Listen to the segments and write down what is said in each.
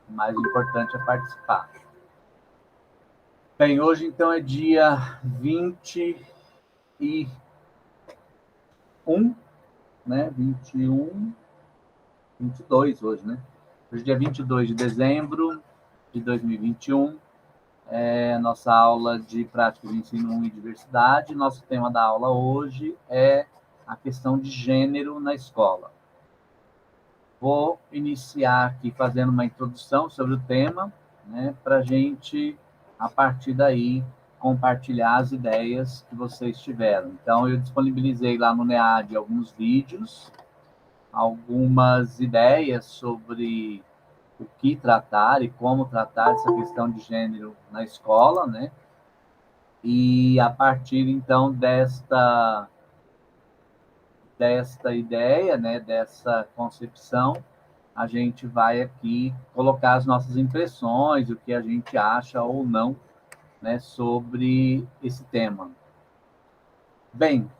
O mais importante é participar. Bem, hoje então é dia 21, né? 21, 22 hoje, né? Hoje é dia 22 de dezembro de 2021. É nossa aula de práticas de ensino 1 e diversidade. Nosso tema da aula hoje é a questão de gênero na escola. Vou iniciar aqui fazendo uma introdução sobre o tema, né, para a gente, a partir daí, compartilhar as ideias que vocês tiveram. Então, eu disponibilizei lá no NEAD alguns vídeos, algumas ideias sobre o que tratar e como tratar essa questão de gênero na escola, né? E a partir, então, desta ideia, né, dessa concepção, a gente vai aqui colocar as nossas impressões, o que a gente acha ou não, né, sobre esse tema. Bem,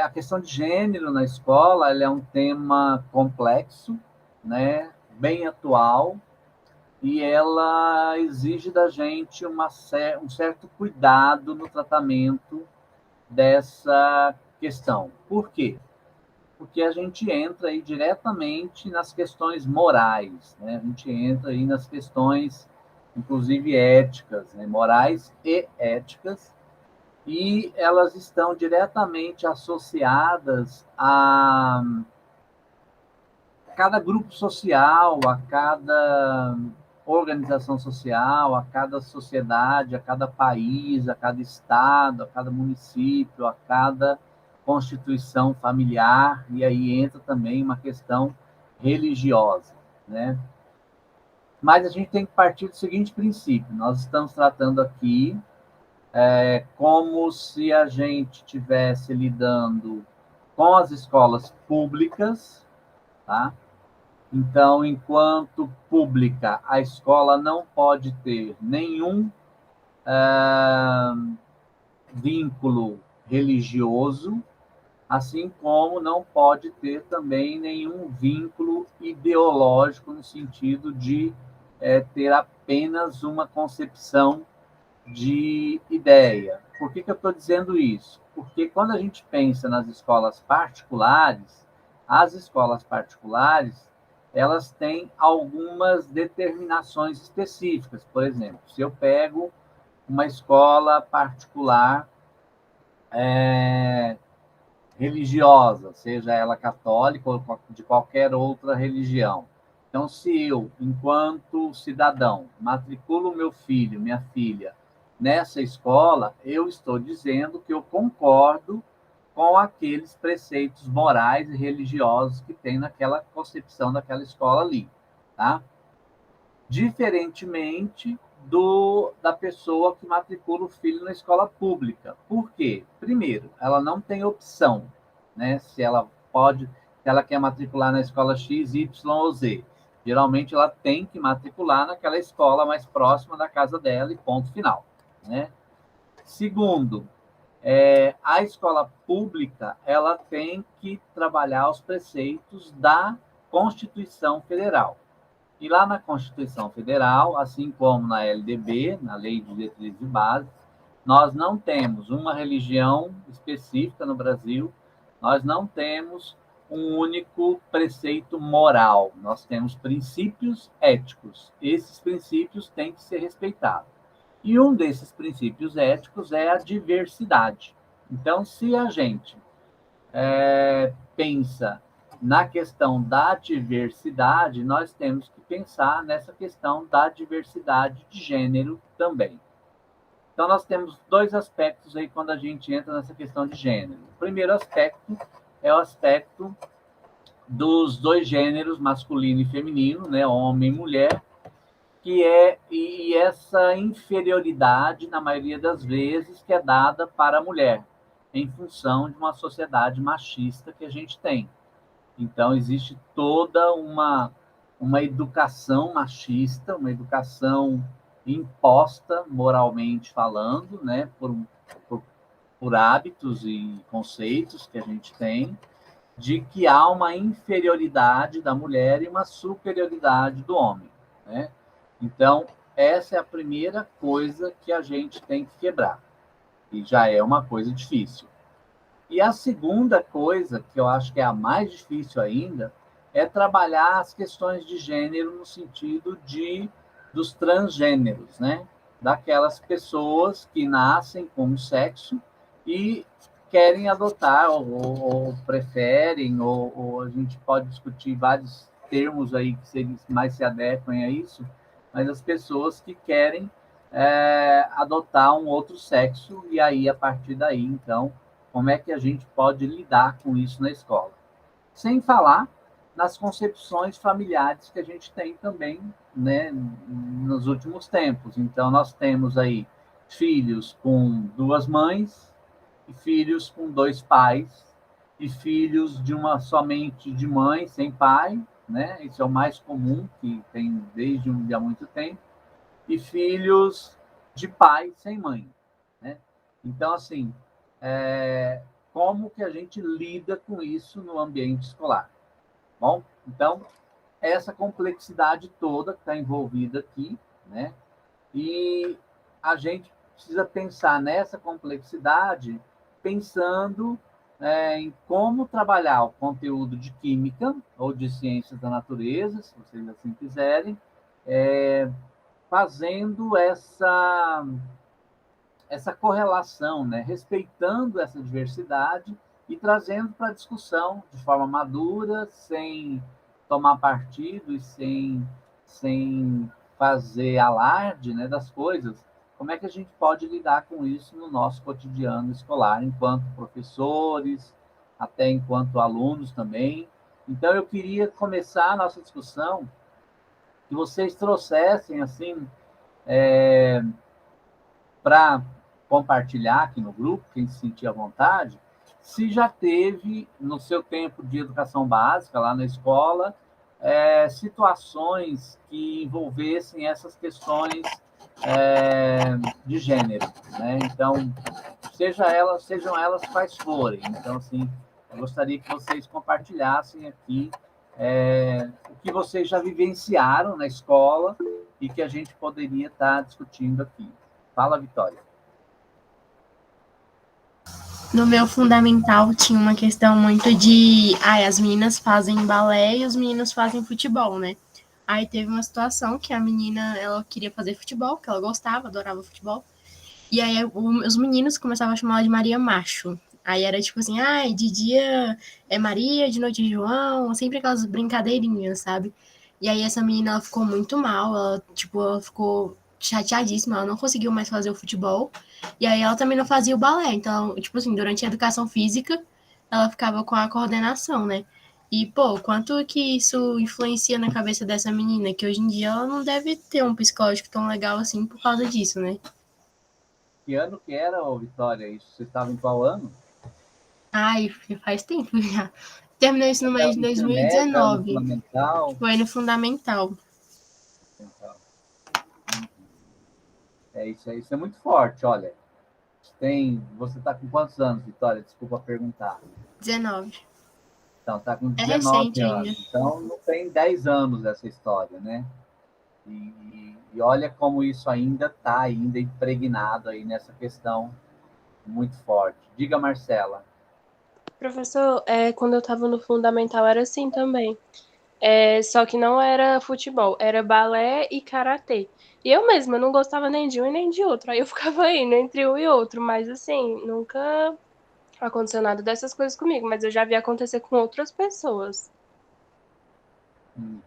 a questão de gênero na escola, ela é um tema complexo, né, bem atual, e ela exige da gente um certo cuidado no tratamento dessa questão. Por quê? Porque a gente entra aí diretamente nas questões morais, né? A gente entra aí nas questões, inclusive éticas, né? Morais e éticas, e elas estão diretamente associadas a cada grupo social, a cada organização social, a cada sociedade, a cada país, a cada estado, a cada município, a cada constituição familiar, e aí entra também uma questão religiosa, né? Mas a gente tem que partir do seguinte princípio: nós estamos tratando aqui como se a gente estivesse lidando com as escolas públicas, tá? Então, enquanto pública, a escola não pode ter nenhum vínculo religioso, assim como não pode ter também nenhum vínculo ideológico, no sentido de ter apenas uma concepção de ideia. Por que eu estou dizendo isso? Porque quando a gente pensa nas escolas particulares, as escolas particulares, elas têm algumas determinações específicas. Por exemplo, se eu pego uma escola particular religiosa, seja ela católica ou de qualquer outra religião. Então, se eu, enquanto cidadão, matriculo meu filho, minha filha, nessa escola, eu estou dizendo que eu concordo com aqueles preceitos morais e religiosos que tem naquela concepção daquela escola ali, tá? Diferentemente da pessoa que matricula o filho na escola pública. Por quê? Primeiro, ela não tem opção, né? Se ela quer matricular na escola X, Y ou Z. Geralmente ela tem que matricular naquela escola mais próxima da casa dela e ponto final, né? Segundo, a escola pública ela tem que trabalhar os preceitos da Constituição Federal. E lá na Constituição Federal, assim como na LDB, na Lei de Diretrizes e Bases, nós não temos uma religião específica no Brasil, nós não temos um único preceito moral, nós temos princípios éticos. Esses princípios têm que ser respeitados. E um desses princípios éticos é a diversidade. Então, se a gente pensa na questão da diversidade, nós temos que pensar nessa questão da diversidade de gênero também. Então, nós temos dois aspectos aí quando a gente entra nessa questão de gênero. O primeiro aspecto é o aspecto dos dois gêneros, masculino e feminino, né, homem e mulher, e essa inferioridade, na maioria das vezes, que é dada para a mulher, em função de uma sociedade machista que a gente tem. Então, existe toda uma educação machista, uma educação imposta, moralmente falando, né, por, por hábitos e conceitos que a gente tem, de que há uma inferioridade da mulher e uma superioridade do homem, né? Então, essa é a primeira coisa que a gente tem que quebrar, e já é uma coisa difícil. E a segunda coisa, que eu acho que é a mais difícil ainda, é trabalhar as questões de gênero no sentido dos transgêneros, né? Daquelas pessoas que nascem com um sexo e querem adotar, ou preferem, ou a gente pode discutir vários termos aí que mais se adequem a isso, mas as pessoas que querem adotar um outro sexo, e aí, a partir daí, então, como é que a gente pode lidar com isso na escola? Sem falar nas concepções familiares que a gente tem também, né, nos últimos tempos. Então, nós temos aí filhos com duas mães, e filhos com dois pais, e filhos de uma somente de mãe, sem pai, né? Isso é o mais comum, que tem há muito tempo, e filhos de pai sem mãe, né? Então, assim, é, como que a gente lida com isso no ambiente escolar? Bom, então, essa complexidade toda que está envolvida aqui, né? E a gente precisa pensar nessa complexidade, pensando em como trabalhar o conteúdo de química ou de ciências da natureza, se vocês assim quiserem, fazendo essa correlação, né? Respeitando essa diversidade e trazendo para a discussão de forma madura, sem tomar partido e sem fazer alarde, né, das coisas. Como é que a gente pode lidar com isso no nosso cotidiano escolar, enquanto professores, até enquanto alunos também? Então, eu queria começar a nossa discussão que vocês trouxessem, assim, para compartilhar aqui no grupo, quem se sentir à vontade, se já teve, no seu tempo de educação básica, lá na escola, situações que envolvessem essas questões de gênero, né? Então, sejam elas quais forem. Então, assim, eu gostaria que vocês compartilhassem aqui o que vocês já vivenciaram na escola e que a gente poderia estar discutindo aqui. Fala, Vitória. No meu fundamental tinha uma questão muito de, as meninas fazem balé e os meninos fazem futebol, né? Aí teve uma situação que a menina, ela queria fazer futebol, que ela gostava, adorava futebol. E aí os meninos começavam a chamar ela de Maria Macho. Aí era tipo assim, de dia é Maria, de noite é João, sempre aquelas brincadeirinhas, sabe? E aí essa menina, ela ficou muito mal, ela ficou chateadíssima, ela não conseguiu mais fazer o futebol. E aí ela também não fazia o balé. Então, tipo assim, durante a educação física, ela ficava com a coordenação, né? E, pô, quanto que isso influencia na cabeça dessa menina, que hoje em dia ela não deve ter um psicológico tão legal assim por causa disso, né? Que ano que era, ô, Vitória? Isso, você estava em qual ano? Ai, faz tempo já. Terminou isso no mês Era de no ensino médio, era no 2019. fundamental? Foi no fundamental. Então, isso é muito forte, olha. Você está com quantos anos, Vitória? Desculpa perguntar. 19. Então, está com É recente 19 ainda. anos. Então, não tem 10 anos essa história, né? E olha como isso ainda está ainda impregnado aí nessa questão muito forte. Diga, Marcela. Professor, quando eu estava no fundamental era assim também. Só que não era futebol, era balé e karatê. E eu mesma não gostava nem de um e nem de outro. Aí eu ficava indo entre um e outro, mas assim, nunca aconteceu nada dessas coisas comigo, mas eu já vi acontecer com outras pessoas. Uhum.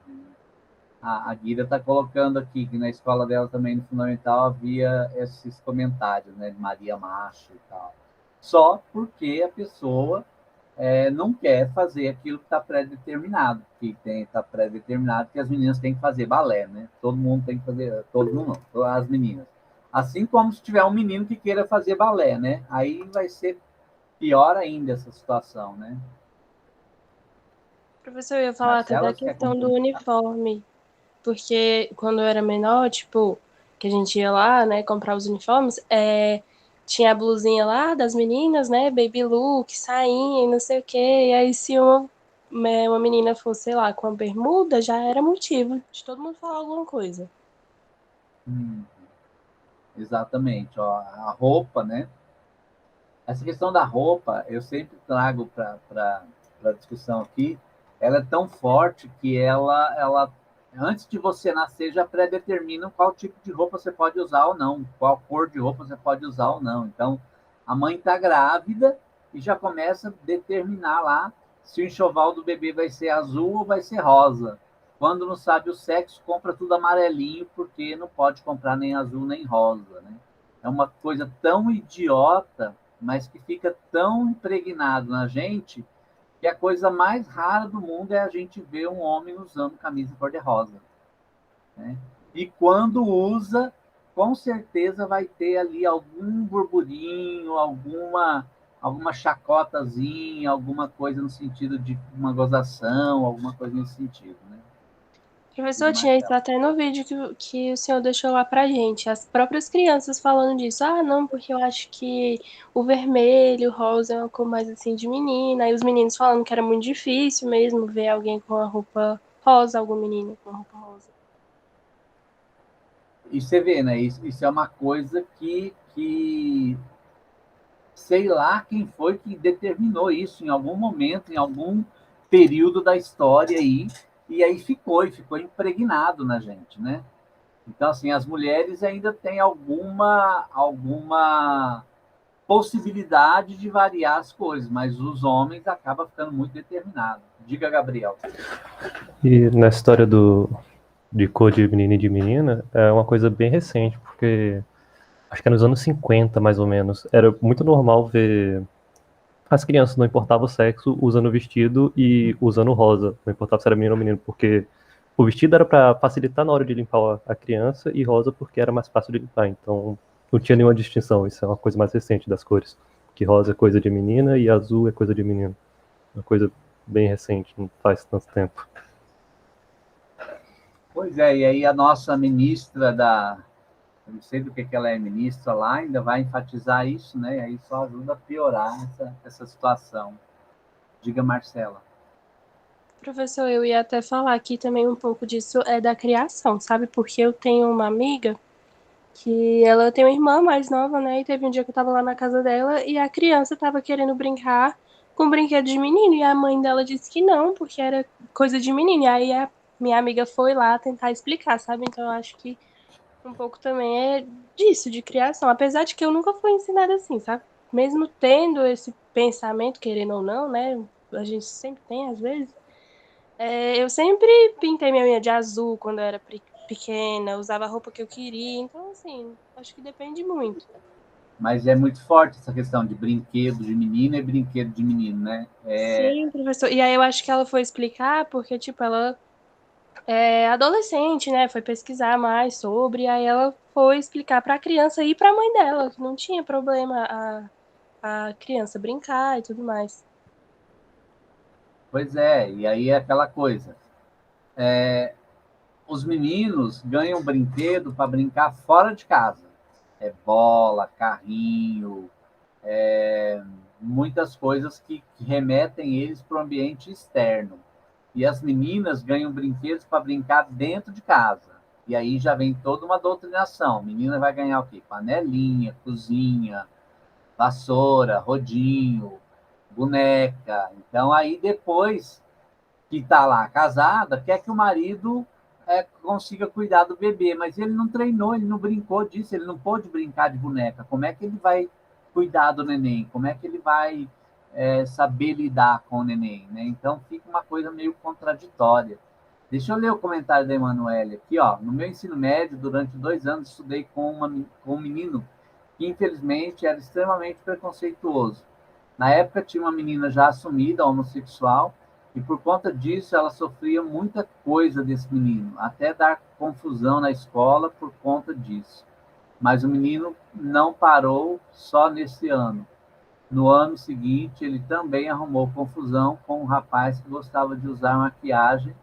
A Guida está colocando aqui que na escola dela também, no fundamental, havia esses comentários, né, de Maria Macho e tal. Só porque a pessoa não quer fazer aquilo que está pré-determinado, está pré-determinado que as meninas têm que fazer balé, né? Todo mundo tem que fazer, todo mundo não, todas as meninas. Assim como se tiver um menino que queira fazer balé, né? Aí vai ser pior ainda essa situação, né? Professor, eu ia falar até Marcela, da você quer questão do complementar? uniforme, porque quando eu era menor, tipo, que a gente ia lá, né, comprar os uniformes, tinha a blusinha lá das meninas, né, baby look, sainha e não sei o quê, e aí se uma menina fosse, sei lá, com a bermuda, já era motivo de todo mundo falar alguma coisa. Hum, exatamente. Ó, a roupa, né? Essa questão da roupa, eu sempre trago para a discussão aqui, ela é tão forte que ela, antes de você nascer, já predetermina qual tipo de roupa você pode usar ou não, qual cor de roupa você pode usar ou não. Então, a mãe está grávida e já começa a determinar lá se o enxoval do bebê vai ser azul ou vai ser rosa. Quando não sabe o sexo, compra tudo amarelinho, porque não pode comprar nem azul nem rosa, né? É uma coisa tão idiota, mas que fica tão impregnado na gente que a coisa mais rara do mundo é a gente ver um homem usando camisa cor-de-rosa, né? E quando usa, com certeza vai ter ali algum burburinho, alguma chacotazinha, alguma coisa no sentido de uma gozação, alguma coisa nesse sentido, né? Professor, Diga, tinha isso Marcelo. até no vídeo que o senhor deixou lá pra gente. As próprias crianças falando disso. Ah, não, porque eu acho que o vermelho, o rosa é uma cor mais assim de menina. Aí os meninos falando que era muito difícil mesmo ver alguém com a roupa rosa, algum menino com a roupa rosa. E você vê, né? Isso é uma coisa que sei lá quem foi que determinou isso em algum momento, em algum período da história aí, e aí ficou impregnado na gente, né? Então, assim, as mulheres ainda têm alguma possibilidade de variar as coisas, mas os homens acabam ficando muito determinados. Diga, Gabriel. E na história de cor de menino e de menina, é uma coisa bem recente, porque acho que é nos anos 50, mais ou menos. Era muito normal ver as crianças, não importava o sexo, usando vestido e usando rosa. Não importava se era menino ou menino, porque o vestido era para facilitar na hora de limpar a criança e rosa porque era mais fácil de limpar. Então não tinha nenhuma distinção. Isso é uma coisa mais recente das cores. Que rosa é coisa de menina e azul é coisa de menino. Uma coisa bem recente, não faz tanto tempo. Pois é, e aí a nossa ministra eu não sei do que ela é ministra lá, ainda vai enfatizar isso, né? E aí só ajuda a piorar essa situação. Diga, Marcela. Professor, eu ia até falar aqui também um pouco disso é da criação, sabe? Porque eu tenho uma amiga que ela tem uma irmã mais nova, né? E teve um dia que eu tava lá na casa dela e a criança tava querendo brincar com brinquedo de menino e a mãe dela disse que não, porque era coisa de menino. E aí a minha amiga foi lá tentar explicar, sabe? Então eu acho que um pouco também é disso, de criação. Apesar de que eu nunca fui ensinada assim, sabe? Mesmo tendo esse pensamento, querendo ou não, né? A gente sempre tem, às vezes. Eu sempre pintei minha unha de azul quando eu era pequena, usava a roupa que eu queria. Então, assim, acho que depende muito. Mas é muito forte essa questão de brinquedo de menina e brinquedo de menino, né? Sim, professor. E aí eu acho que ela foi explicar porque, tipo, ela é adolescente, né? Foi pesquisar mais sobre, aí ela foi explicar para a criança e para a mãe dela que não tinha problema a criança brincar e tudo mais. Pois é, e aí é aquela coisa. Os meninos ganham brinquedo para brincar fora de casa. É bola, carrinho, muitas coisas que remetem eles para o ambiente externo. E as meninas ganham brinquedos para brincar dentro de casa. E aí já vem toda uma doutrinação. Menina vai ganhar o quê? Panelinha, cozinha, vassoura, rodinho, boneca. Então aí depois que está lá casada, quer que o marido consiga cuidar do bebê, mas ele não treinou, ele não brincou disso, ele não pôde brincar de boneca. Como é que ele vai cuidar do neném? Como é que ele vai saber lidar com o neném? Né? Então fica uma coisa meio contraditória. Deixa eu ler o comentário da Emanuele aqui. Ó. No meu ensino médio, durante 2 anos, estudei com um menino que, infelizmente, era extremamente preconceituoso. Na época, tinha uma menina já assumida, homossexual, e por conta disso ela sofria muita coisa desse menino, até dar confusão na escola por conta disso. Mas o menino não parou só nesse ano. No ano seguinte, ele também arrumou confusão com um rapaz que gostava de usar maquiagem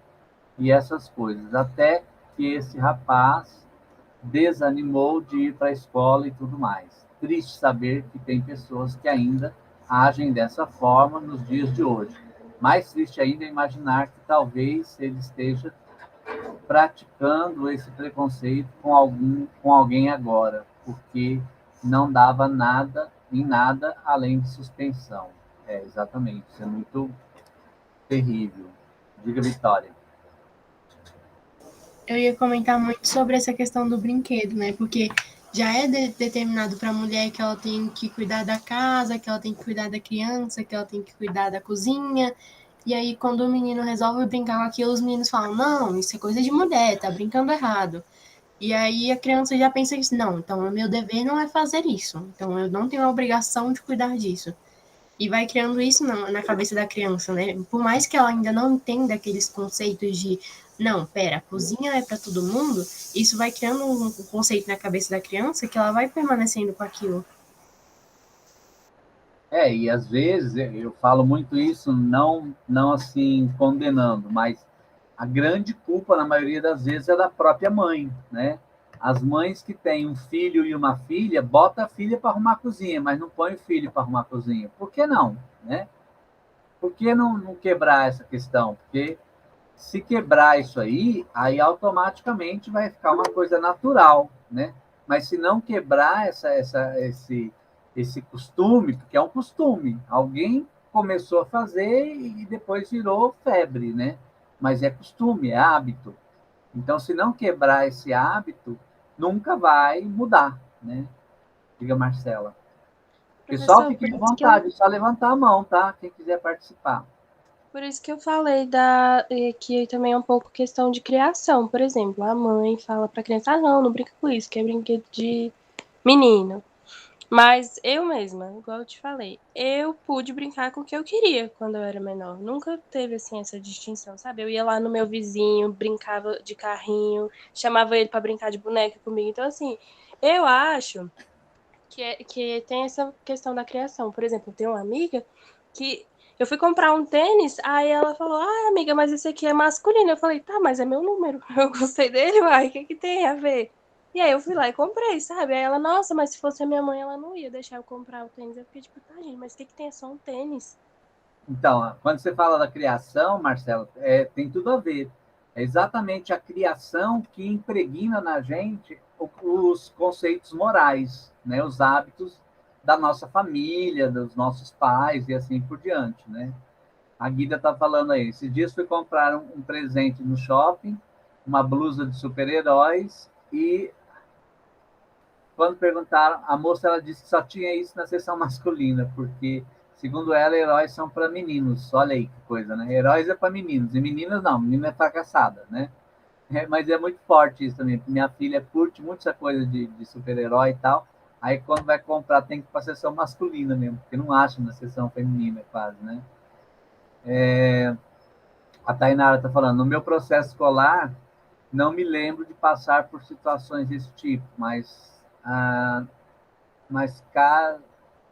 e essas coisas, até que esse rapaz desanimou de ir para a escola e tudo mais. Triste saber que tem pessoas que ainda agem dessa forma nos dias de hoje. Mais triste ainda é imaginar que talvez ele esteja praticando esse preconceito com alguém agora, porque não dava nada em nada além de suspensão. Exatamente, isso é muito terrível. Diga, Vitória. Eu ia comentar muito sobre essa questão do brinquedo, né? Porque já é determinado para a mulher que ela tem que cuidar da casa, que ela tem que cuidar da criança, que ela tem que cuidar da cozinha. E aí, quando o menino resolve brincar com aquilo, os meninos falam: não, isso é coisa de mulher, tá brincando errado. E aí a criança já pensa isso: não, então o meu dever não é fazer isso. Então eu não tenho a obrigação de cuidar disso. E vai criando isso na cabeça da criança, né? Por mais que ela ainda não entenda aqueles conceitos de não, pera, a cozinha é para todo mundo, isso vai criando um conceito na cabeça da criança que ela vai permanecendo com aquilo. E às vezes eu falo muito isso, não assim condenando, mas a grande culpa, na maioria das vezes, é da própria mãe, né? As mães que têm um filho e uma filha, bota a filha para arrumar a cozinha, mas não põe o filho para arrumar a cozinha. Por que não, né? Por que não quebrar essa questão? Porque se quebrar isso aí automaticamente vai ficar uma coisa natural, né? Mas se não quebrar esse costume, porque é um costume, alguém começou a fazer e depois virou febre, né? Mas é costume, é hábito. Então, se não quebrar esse hábito, nunca vai mudar, né? Diga, Marcela. Pessoal, Professor, fiquem à vontade, só levantar a mão, tá? Quem quiser participar. por isso que eu falei que também é um pouco questão de criação. Por exemplo, a mãe fala pra criança: ah, não brinca com isso, que é brinquedo de menino. Mas eu mesma, igual eu te falei, eu pude brincar com o que eu queria quando eu era menor. Nunca teve assim essa distinção, sabe? Eu ia lá no meu vizinho, brincava de carrinho, chamava ele pra brincar de boneca comigo. Então, assim, eu acho que tem essa questão da criação. Por exemplo, eu tenho uma amiga que eu fui comprar um tênis, aí ela falou: ah, amiga, mas esse aqui é masculino. Eu falei: tá, mas é meu número. Eu gostei dele, uai, o que que tem a ver? E aí eu fui lá e comprei, sabe? Aí ela: nossa, mas se fosse a minha mãe, ela não ia deixar eu comprar o tênis. Eu fiquei tipo: tá, gente, mas o que que tem? É só um tênis. Então, quando você fala da criação, Marcelo, tem tudo a ver. É exatamente a criação que impregna na gente os conceitos morais, né? Os hábitos da nossa família, dos nossos pais e assim por diante, né? A Guida está falando aí. Esses dias fui comprar um presente no shopping, uma blusa de super-heróis, e quando perguntaram, a moça ela disse que só tinha isso na seção masculina, porque, segundo ela, heróis são para meninos. Olha aí que coisa, né? Heróis é para meninos, e meninas não, menina é fracassada, né? Mas é muito forte isso também, porque minha filha curte muito essa coisa de super-herói e tal. Aí, quando vai comprar, tem que ir para a seção masculina mesmo, porque não acha na seção feminina, quase, né? A Tainara está falando, no meu processo escolar, não me lembro de passar por situações desse tipo, mas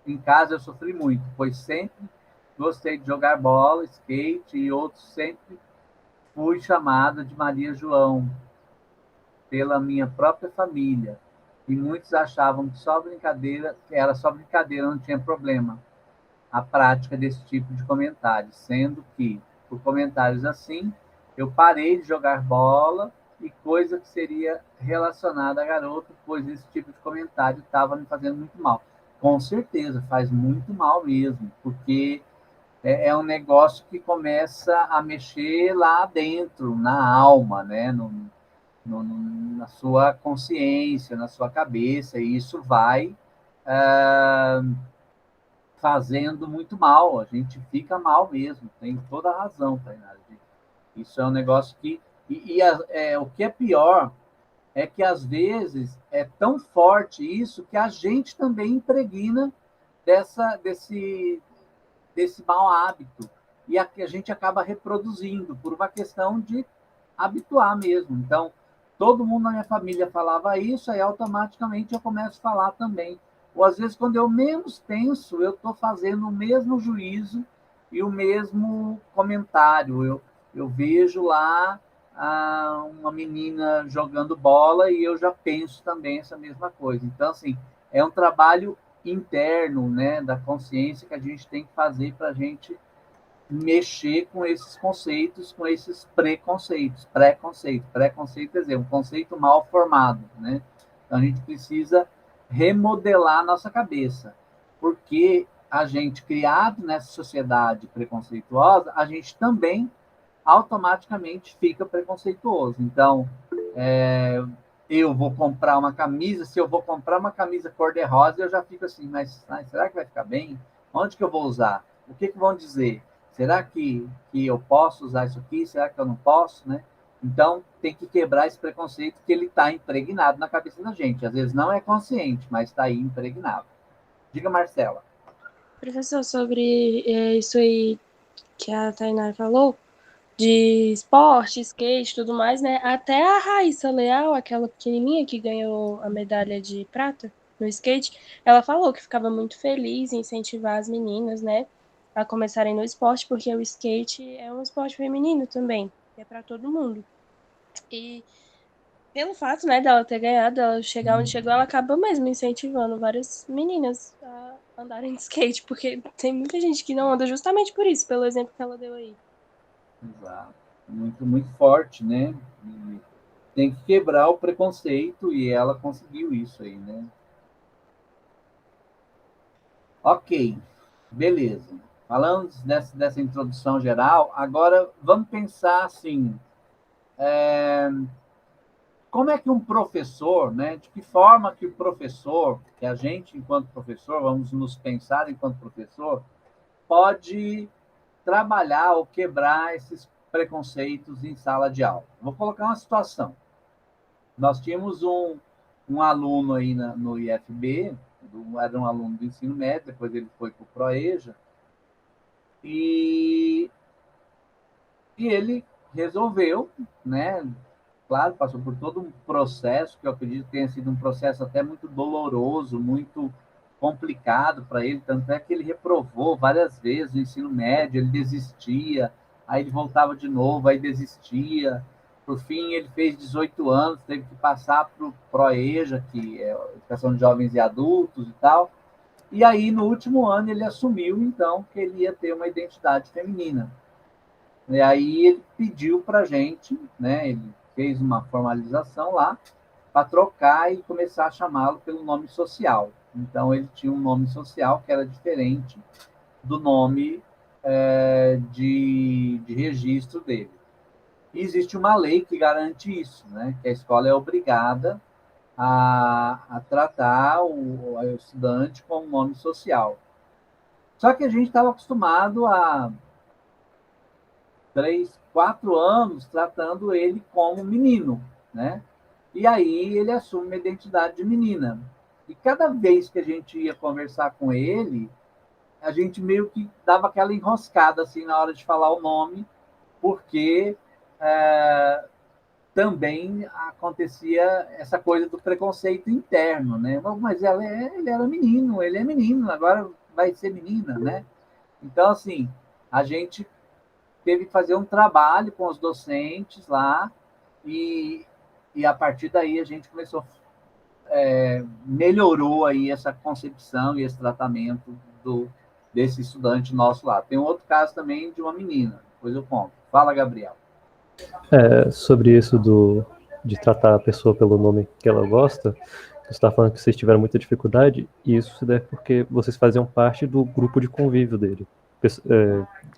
em casa eu sofri muito, pois sempre gostei de jogar bola, skate e outros, sempre fui chamada de Maria João pela minha própria família. E muitos achavam que era só brincadeira, não tinha problema a prática desse tipo de comentário, sendo que, por comentários assim, eu parei de jogar bola e coisa que seria relacionada a garoto, pois esse tipo de comentário estava me fazendo muito mal. Com certeza, faz muito mal mesmo, porque é um negócio que começa a mexer lá dentro, na alma, né? Na sua consciência, na sua cabeça, e isso vai fazendo muito mal, a gente fica mal mesmo, tem toda a razão, Tainara. Isso é um negócio que. O que é pior é que, às vezes, é tão forte isso que a gente também impregna desse mau hábito. E a gente acaba reproduzindo por uma questão de habituar mesmo. Então, todo mundo na minha família falava isso, aí automaticamente eu começo a falar também. Ou às vezes, quando eu menos penso, eu estou fazendo o mesmo juízo e o mesmo comentário. Eu vejo lá uma menina jogando bola e eu já penso também essa mesma coisa. Então, assim, é um trabalho interno, né, da consciência que a gente tem que fazer para a gente mexer com esses conceitos, com esses preconceitos. Preconceito quer dizer, um conceito mal formado, né? Então, a gente precisa remodelar a nossa cabeça, porque a gente, criado nessa sociedade preconceituosa, a gente também automaticamente fica preconceituoso. Então, eu vou comprar uma camisa, se eu vou comprar uma camisa cor-de-rosa, eu já fico assim, mas será que vai ficar bem? Onde que eu vou usar? O que vão dizer? Será que eu posso usar isso aqui? Será que eu não posso, né? Então, tem que quebrar esse preconceito que ele está impregnado na cabeça da gente. Às vezes não é consciente, mas está aí impregnado. Diga, Marcela. Professor, sobre isso aí que a Tainá falou, de esporte, skate e tudo mais, né? Até a Raíssa Leal, aquela pequenininha que ganhou a medalha de prata no skate, ela falou que ficava muito feliz em incentivar as meninas, né, a começarem no esporte, porque o skate é um esporte feminino também, é para todo mundo. E pelo fato, né, dela ter ganhado, ela chegar onde chegou, ela acaba mesmo incentivando várias meninas a andarem de skate, porque tem muita gente que não anda justamente por isso, pelo exemplo que ela deu aí. Exato. Muito, muito forte, né? E tem que quebrar o preconceito e ela conseguiu isso aí, né? Ok, beleza. Falando dessa introdução geral, agora vamos pensar assim, como é que um professor, né? De que forma que o professor, que a gente, enquanto professor, vamos nos pensar enquanto professor, pode trabalhar ou quebrar esses preconceitos em sala de aula. Vou colocar uma situação. Nós tínhamos um aluno aí no IFB, era um aluno do ensino médio, depois ele foi para o ProEja, e ele resolveu, né? Claro, passou por todo um processo, que eu acredito que tenha sido um processo até muito doloroso, muito complicado para ele, tanto é que ele reprovou várias vezes o ensino médio, ele desistia, aí ele voltava de novo, aí desistia. Por fim, ele fez 18 anos, teve que passar para o ProEja, que é a Educação de Jovens e Adultos e tal. E aí, no último ano, ele assumiu, então, que ele ia ter uma identidade feminina. E aí ele pediu para a gente, né? Ele fez uma formalização lá para trocar e começar a chamá-lo pelo nome social. Então ele tinha um nome social que era diferente do nome de registro dele. E existe uma lei que garante isso, né? Que a escola é obrigada a tratar o estudante com um nome social. Só que a gente estava acostumado a 3, 4 anos tratando ele como menino, né? E aí ele assume uma identidade de menina. E cada vez que a gente ia conversar com ele, a gente meio que dava aquela enroscada assim na hora de falar o nome, porque também acontecia essa coisa do preconceito interno, né? Mas ele era menino, ele é menino, agora vai ser menina, né? Então, assim, a gente teve que fazer um trabalho com os docentes lá e, a partir daí a gente começou, melhorou aí essa concepção e esse tratamento desse estudante nosso lá. Tem um outro caso também de uma menina, depois eu conto. Fala, Gabriel. Sobre isso de tratar a pessoa pelo nome que ela gosta, você está falando que vocês tiveram muita dificuldade, e isso se deve porque vocês faziam parte do grupo de convívio dele.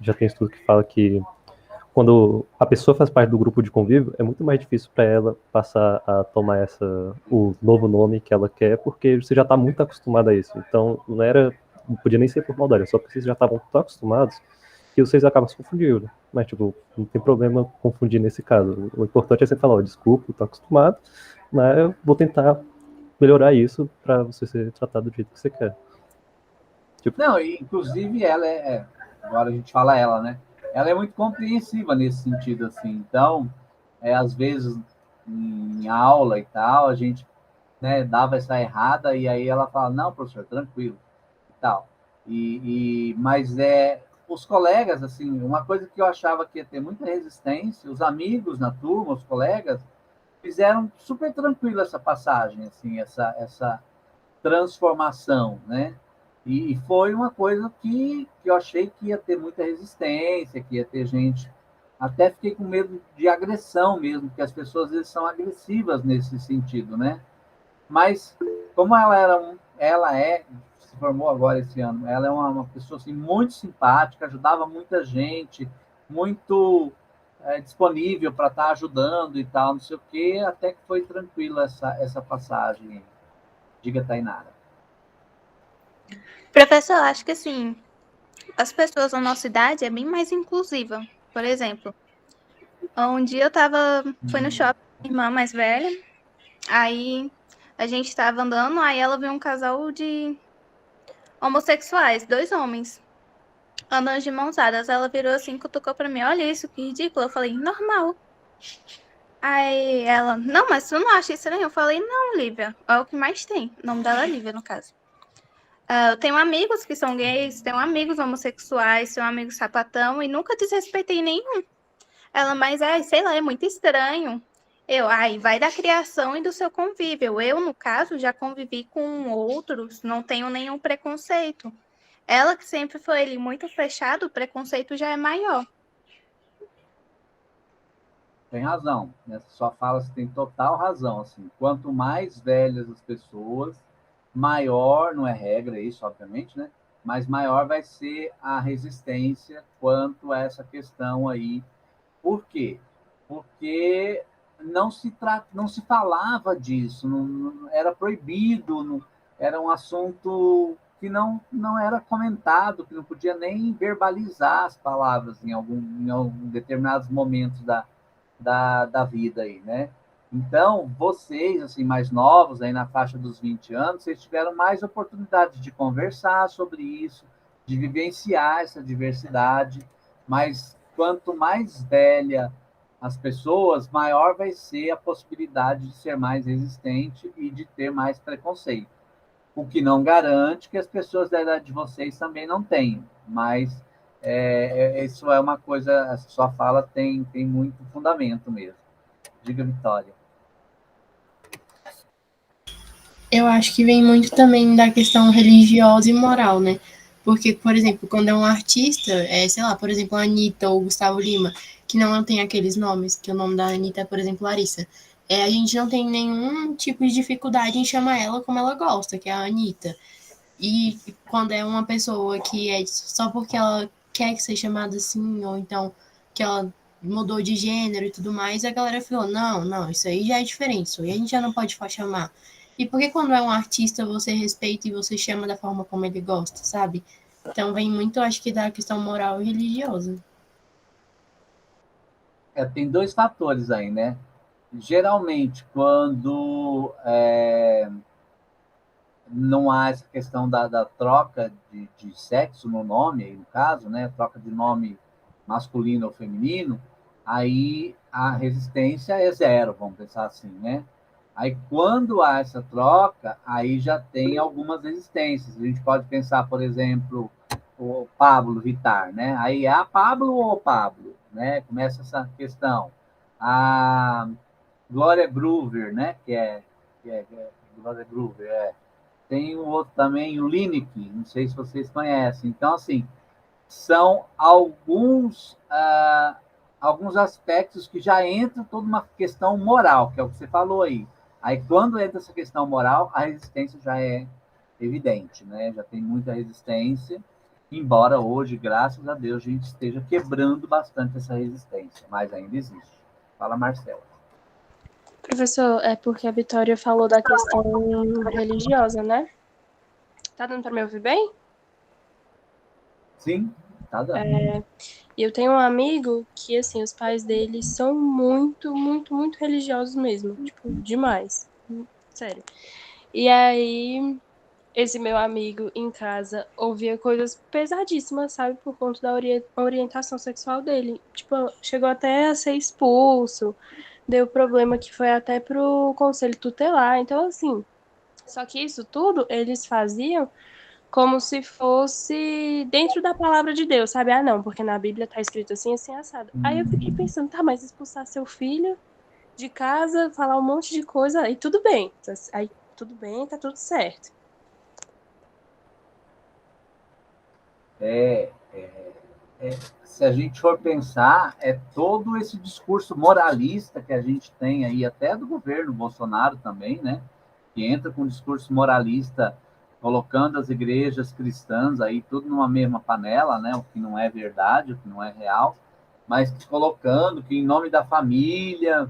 Já tem estudo que fala que quando a pessoa faz parte do grupo de convívio, é muito mais difícil para ela passar a tomar o novo nome que ela quer, porque você já está muito acostumado a isso. Então, não podia nem ser por maldade, só porque vocês já estavam tão acostumados que vocês acabam se confundindo. Mas, tipo, não tem problema confundir nesse caso. O importante é você falar, desculpa, tô acostumado, mas eu vou tentar melhorar isso para você ser tratado do jeito que você quer. Tipo... Não, inclusive ela agora a gente fala ela, né? Ela é muito compreensiva nesse sentido, assim. Então, às vezes, em aula e tal, a gente, né, dava essa errada e aí ela fala, não, professor, tranquilo, e tal. Mas os colegas, assim, uma coisa que eu achava que ia ter muita resistência, os amigos na turma, os colegas, fizeram super tranquilo essa passagem, assim, essa transformação, né? E foi uma coisa que eu achei que ia ter muita resistência, que ia ter gente. Até fiquei com medo de agressão mesmo, porque as pessoas às vezes são agressivas nesse sentido, né? Mas como se formou agora esse ano, ela é uma pessoa assim, muito simpática, ajudava muita gente, muito disponível para estar ajudando e tal, não sei o quê, até que foi tranquilo essa passagem. Diga, Tainara. Professor, acho que assim, as pessoas da nossa idade é bem mais inclusiva. Por exemplo, um dia fui no shopping com a irmã mais velha, aí a gente estava andando, aí ela viu um casal de homossexuais, dois homens, andando de mãos dadas. Ela virou assim, cutucou pra mim, olha isso, que ridículo. Eu falei, normal. Aí ela, não, mas tu não acha isso estranho? Eu falei, não, Lívia, é o que mais tem. O nome dela é Lívia, no caso. Eu tenho amigos que são gays, tenho amigos homossexuais, tenho amigos sapatão e nunca desrespeitei nenhum. Ela, mas sei lá, é muito estranho. Vai da criação e do seu convívio. Eu, no caso, já convivi com outros, não tenho nenhum preconceito. Ela que sempre foi ali muito fechada, o preconceito já é maior. Tem razão. Nessa sua fala você tem total razão. Assim, quanto mais velhas as pessoas, maior, não é regra isso, obviamente, né? Mas maior vai ser a resistência quanto a essa questão aí. Por quê? Porque não se falava disso, não era proibido, era um assunto que não era comentado, que não podia nem verbalizar as palavras em algum determinados momentos da vida aí, né? Então, vocês, assim, mais novos, aí na faixa dos 20 anos, vocês tiveram mais oportunidade de conversar sobre isso, de vivenciar essa diversidade, mas quanto mais velha as pessoas, maior vai ser a possibilidade de ser mais resistente e de ter mais preconceito. O que não garante que as pessoas da idade de vocês também não tenham, mas isso é uma coisa, a sua fala tem muito fundamento mesmo. Diga, Vitória. Eu acho que vem muito também da questão religiosa e moral, né? Porque, por exemplo, quando é um artista, sei lá, por exemplo, a Anitta ou Gustavo Lima, que não tem aqueles nomes, que o nome da Anitta é, por exemplo, Larissa, a gente não tem nenhum tipo de dificuldade em chamar ela como ela gosta, que é a Anitta. E quando é uma pessoa que é só porque ela quer ser chamada assim, ou então que ela mudou de gênero e tudo mais, a galera falou, não, isso aí já é diferente, isso aí a gente já não pode chamar. E por que quando é um artista você respeita e você chama da forma como ele gosta, sabe? Então vem muito, acho que, da questão moral e religiosa. Tem dois fatores aí, né? Geralmente, quando não há essa questão da troca de sexo no nome, aí no caso, né? Troca de nome masculino ou feminino, aí a resistência é zero, vamos pensar assim, né? Aí, quando há essa troca, aí já tem algumas resistências. A gente pode pensar, por exemplo, o Pablo Vittar, né? Aí, Pablo ou Pablo, né? Começa essa questão. A Glória Groover, né? Glória Groover, Tem um outro também, o Lineker, não sei se vocês conhecem. Então, assim, são alguns aspectos que já entram toda uma questão moral, que é o que você falou aí. Aí, quando entra essa questão moral, a resistência já é evidente, né? Já tem muita resistência, embora hoje, graças a Deus, a gente esteja quebrando bastante essa resistência, mas ainda existe. Fala, Marcela. Professor, é porque a Vitória falou da questão religiosa, né? Tá dando para me ouvir bem? Sim, tá dando. E eu tenho um amigo que, assim, os pais dele são muito, muito, muito religiosos mesmo. Tipo, demais. Sério. E aí, esse meu amigo em casa ouvia coisas pesadíssimas, sabe? Por conta da orientação sexual dele. Tipo, chegou até a ser expulso. Deu problema que foi até pro conselho tutelar. Então, assim, só que isso tudo eles faziam como se fosse dentro da palavra de Deus, sabe? Ah, não, porque na Bíblia tá escrito assim, assim, assado. Aí eu fiquei pensando, tá, mas expulsar seu filho de casa, falar um monte de coisa, aí tudo bem. Aí tudo bem, tá tudo certo. É, se a gente for pensar, é todo esse discurso moralista que a gente tem aí, até do governo Bolsonaro também, né? Que entra com um discurso moralista, colocando as igrejas cristãs aí tudo numa mesma panela, né? O que não é verdade, o que não é real, mas colocando que em nome da família,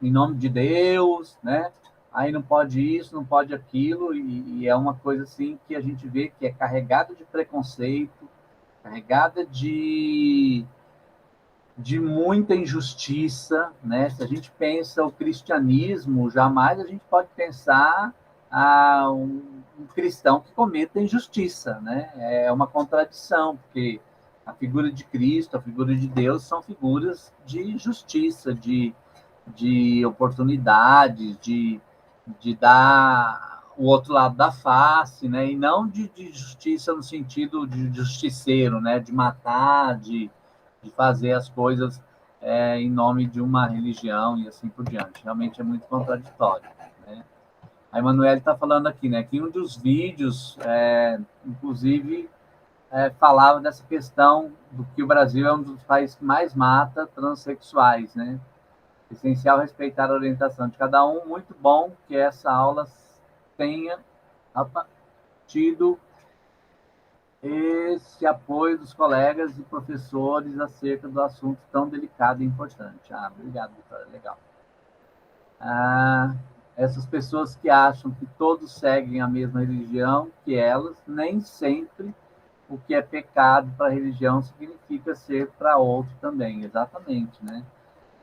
em nome de Deus, né? Aí não pode isso, não pode aquilo, e é uma coisa assim que a gente vê que é carregada de preconceito, carregada de muita injustiça, né? Se a gente pensa o cristianismo, jamais a gente pode pensar um cristão que cometa injustiça, né? É uma contradição, porque a figura de Cristo, a figura de Deus são figuras de justiça, de oportunidades, de dar o outro lado da face, né? E não de justiça no sentido de justiceiro, né? De matar, de fazer as coisas em nome de uma religião e assim por diante. Realmente é muito contraditório, né? A Emanuele está falando aqui, né? Que um dos vídeos, inclusive, falava dessa questão do que o Brasil é um dos países que mais mata transexuais, né? Essencial respeitar a orientação de cada um. Muito bom que essa aula tenha tido esse apoio dos colegas e professores acerca do assunto tão delicado e importante. Obrigado, Vitória. Legal. Essas pessoas que acham que todos seguem a mesma religião que elas, nem sempre o que é pecado para a religião significa ser para outro também. Exatamente, né?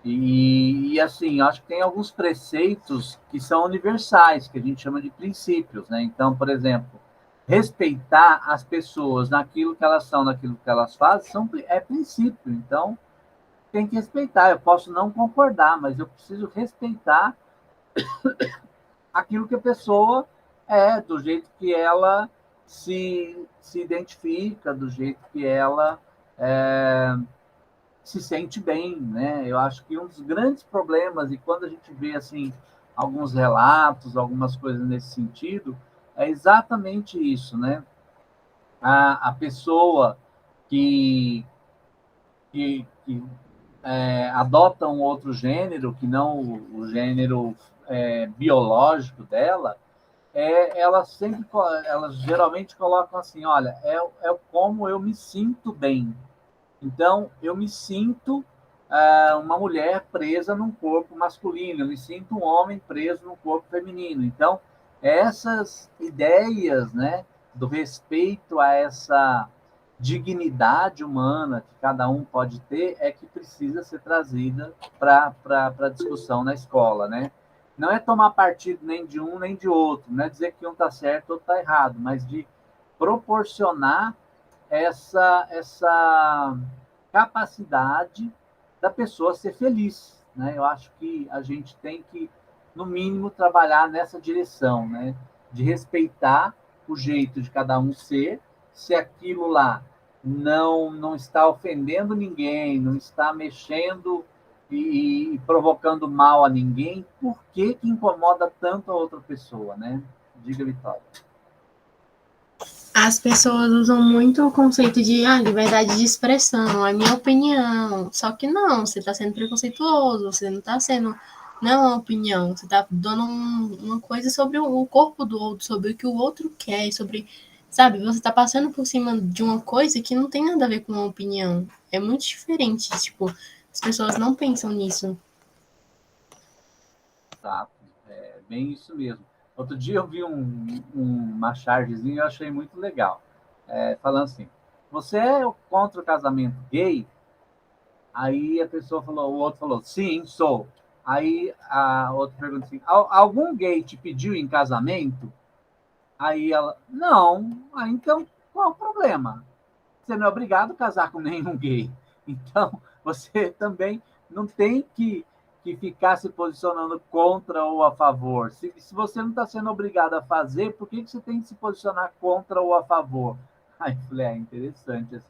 E assim, acho que tem alguns preceitos que são universais, que a gente chama de princípios, né? Então, por exemplo, respeitar as pessoas naquilo que elas são, naquilo que elas fazem, é princípio. Então, tem que respeitar. Eu posso não concordar, mas eu preciso respeitar aquilo que a pessoa é, do jeito que ela se identifica, do jeito que ela se sente bem, né? Eu acho que um dos grandes problemas, e quando a gente vê assim alguns relatos, algumas coisas nesse sentido, é exatamente isso, né? A pessoa que adota um outro gênero, que não o gênero biológico dela, elas geralmente colocam assim, olha, é como eu me sinto bem. Então, eu me sinto uma mulher presa num corpo masculino, eu me sinto um homem preso num corpo feminino. Então, essas ideias, né, do respeito a essa dignidade humana que cada um pode ter é que precisa ser trazida para a discussão na escola, né? Não é tomar partido nem de um nem de outro, não é dizer que um está certo ou está errado, mas de proporcionar essa capacidade da pessoa ser feliz, né? Eu acho que a gente tem que, no mínimo, trabalhar nessa direção, né? De respeitar o jeito de cada um ser, se aquilo lá não está ofendendo ninguém, não está mexendo e provocando mal a ninguém, por que incomoda tanto a outra pessoa, né? Diga, Vitória. As pessoas usam muito o conceito de liberdade de expressão, é minha opinião. Só que não, você está sendo preconceituoso, você não está sendo. Não é uma opinião, você está dando uma coisa sobre o corpo do outro, sobre o que o outro quer, sobre. Sabe, você está passando por cima de uma coisa que não tem nada a ver com uma opinião. É muito diferente, tipo, as pessoas não pensam nisso. Exato, é bem isso mesmo. Outro dia eu vi uma chargezinha e eu achei muito legal. Falando assim, você é contra o casamento gay? Aí a pessoa falou, o outro falou, sim, sou. Aí a outra pergunta assim, algum gay te pediu em casamento? Aí ela, não. Então, qual o problema? Você não é obrigado a casar com nenhum gay. Então, você também não tem que ficar se posicionando contra ou a favor. Se você não está sendo obrigado a fazer, por que você tem que se posicionar contra ou a favor? Aí eu falei, interessante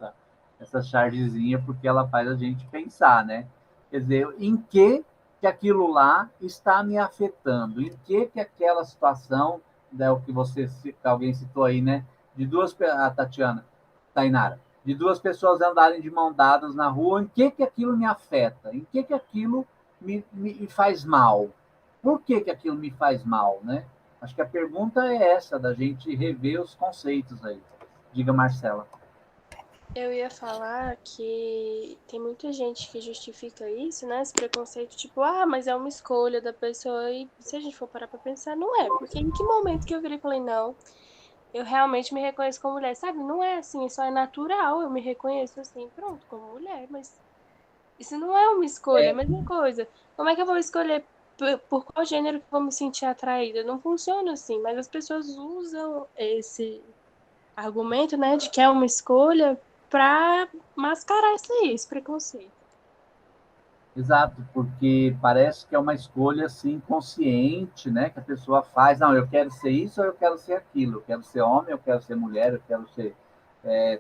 essa chargezinha, porque ela faz a gente pensar, né? Quer dizer, em que aquilo lá está me afetando? Em que aquela situação, né, o que alguém citou aí, né? De duas, a Tatiana, Tainara, de duas pessoas andarem de mão dadas na rua, em que aquilo me afeta? Em que aquilo me faz mal? Por que aquilo me faz mal, né? Acho que a pergunta é essa, da gente rever os conceitos aí. Diga, Marcela. Eu ia falar que tem muita gente que justifica isso, né? Esse preconceito, tipo, mas é uma escolha da pessoa. E se a gente for parar pra pensar, não é. Porque em que momento que eu virei e falei, não, eu realmente me reconheço como mulher, sabe? Não é assim, só é natural, eu me reconheço assim, pronto, como mulher, mas isso não é uma escolha, é a mesma coisa. Como é que eu vou escolher por qual gênero que eu vou me sentir atraída? Não funciona assim, mas as pessoas usam esse argumento, né, de que é uma escolha pra mascarar esse preconceito. Exato, porque parece que é uma escolha assim consciente, né? Que a pessoa faz. Não, eu quero ser isso ou eu quero ser aquilo. Eu quero ser homem, eu quero ser mulher, eu quero ser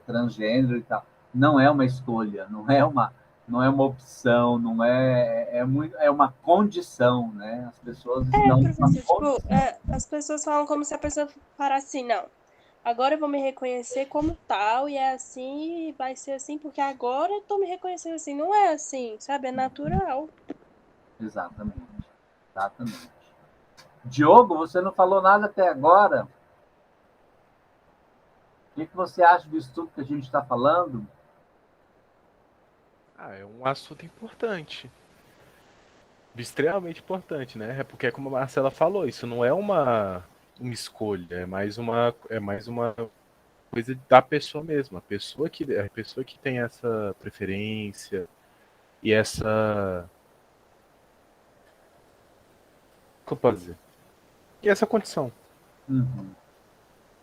transgênero e tal. Não é uma escolha, não é uma opção, não é muito, é uma condição, né? As pessoas estão numa Professor, tipo, condição. as pessoas falam como se a pessoa parasse assim, não. Agora eu vou me reconhecer como tal, e é assim, e vai ser assim, porque agora eu tô me reconhecendo assim. Não é assim, sabe? É natural. Exatamente, exatamente. Diogo, você não falou nada até agora. O que você acha disso tudo que a gente está falando? É um assunto importante. Extremamente importante, né? É porque, como a Marcela falou, isso não é uma escolha, é mais uma coisa da pessoa mesma. A pessoa que tem essa preferência e essa. Como eu posso dizer? E essa condição. Uhum.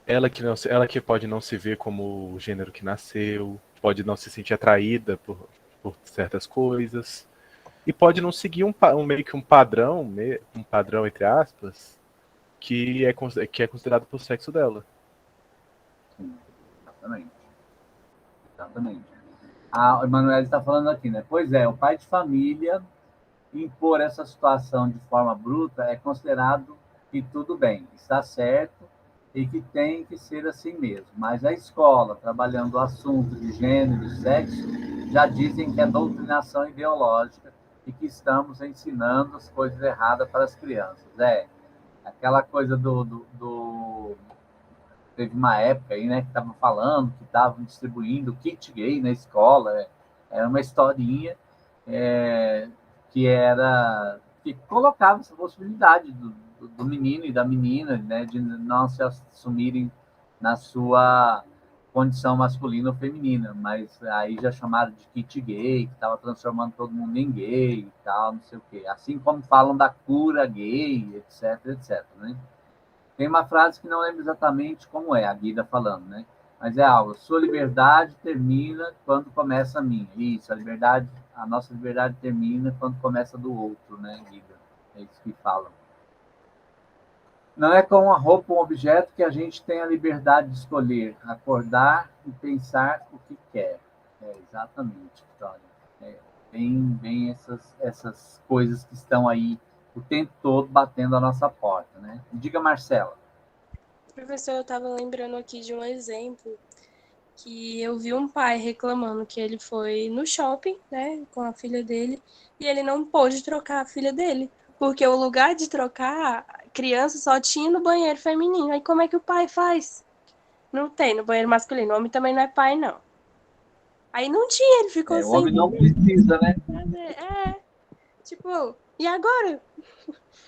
Ela que pode não se ver como o gênero que nasceu, pode não se sentir atraída por certas coisas, e pode não seguir meio que um padrão entre aspas, que é considerado pro sexo dela. Sim, exatamente. Exatamente. A Emanuele está falando aqui, né? Pois é, o pai de família impor essa situação de forma bruta é considerado que tudo bem, está certo e que tem que ser assim mesmo. Mas a escola, trabalhando o assunto de gênero e sexo, já dizem que é doutrinação ideológica e que estamos ensinando as coisas erradas para as crianças. Aquela coisa teve uma época aí, né, que estavam falando que estavam distribuindo kit gay na escola. Era uma historinha é, que colocava essa possibilidade do menino e da menina, né, de não se assumirem na sua condição masculina ou feminina, mas aí já chamaram de kit gay, que estava transformando todo mundo em gay e tal, não sei o quê. Assim como falam da cura gay, etc, etc, né? Tem uma frase que não lembro exatamente como é, a Guida falando, né? Mas é algo, sua liberdade termina quando começa a minha. Isso, a nossa liberdade termina quando começa a do outro, né, Guida? É isso que falam. Não é com a roupa um objeto que a gente tem a liberdade de escolher, acordar e pensar o que quer. Exatamente, Vitória. Bem essas coisas que estão aí o tempo todo batendo a nossa porta, né? Diga, Marcela. Professor, eu estava lembrando aqui de um exemplo que eu vi um pai reclamando que ele foi no shopping, né, com a filha dele, e ele não pôde trocar a filha dele, porque o lugar de trocar criança só tinha no banheiro feminino. Aí como é que o pai faz? Não tem no banheiro masculino. O homem também não é pai, não. Aí não tinha, ele ficou O sem homem não precisa, né? tipo, e agora?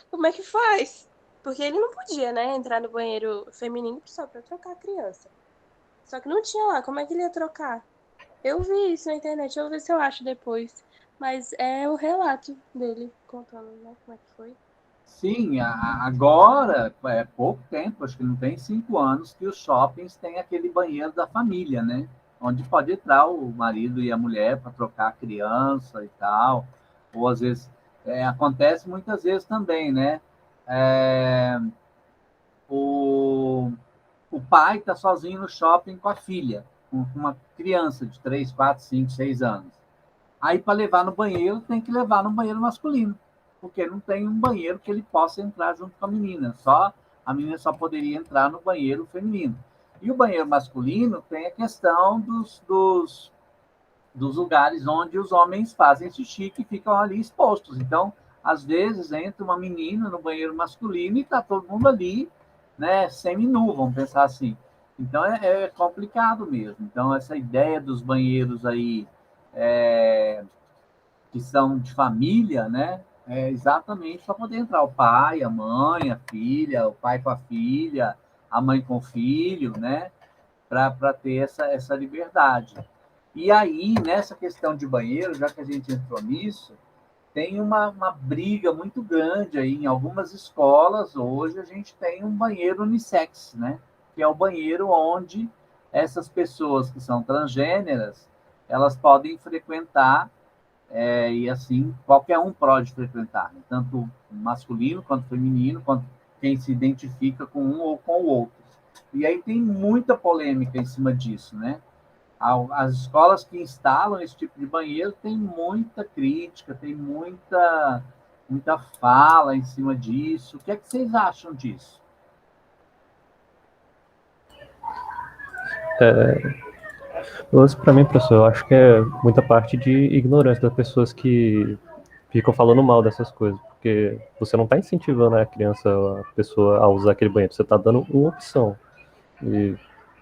Como é que faz? Porque ele não podia, né, entrar no banheiro feminino só pra trocar a criança. Só que não tinha lá, como é que ele ia trocar? Eu vi isso na internet, eu vou ver se eu acho depois. Mas é o relato dele contando, né, como é que foi. Sim, agora, é pouco tempo, acho que não tem 5 anos, que os shoppings têm aquele banheiro da família, né? Onde pode entrar o marido e a mulher para trocar a criança e tal. Ou às vezes, acontece muitas vezes também, né? É, o, o pai está sozinho no shopping com a filha, com uma criança de 3, 4, 5, 6 anos. Aí, para levar no banheiro, tem que levar no banheiro masculino, porque não tem um banheiro que ele possa entrar junto com a menina. A menina só poderia entrar no banheiro feminino. E o banheiro masculino tem a questão dos lugares onde os homens fazem xixi que ficam ali expostos. Então, às vezes, entra uma menina no banheiro masculino e está todo mundo ali, né, semi-nu, vamos pensar assim. Então, é complicado mesmo. Então, essa ideia dos banheiros aí que são de família, né, é exatamente para poder entrar o pai, a mãe, a filha, o pai com a filha, a mãe com o filho, né, para ter essa liberdade. E aí, nessa questão de banheiro, já que a gente entrou nisso, tem uma briga muito grande aí. Em algumas escolas, hoje, a gente tem um banheiro unissex, né? Que é o banheiro onde essas pessoas que são transgêneras, elas podem frequentar, e assim, qualquer um pode frequentar, né? Tanto masculino quanto feminino, quanto quem se identifica com um ou com o outro. E aí tem muita polêmica em cima disso, né? As escolas que instalam esse tipo de banheiro têm muita crítica, tem muita fala em cima disso. O que é que vocês acham disso? Para mim, professor, eu acho que é muita parte de ignorância das pessoas que ficam falando mal dessas coisas, porque você não está incentivando a criança, a pessoa a usar aquele banheiro, você está dando uma opção. E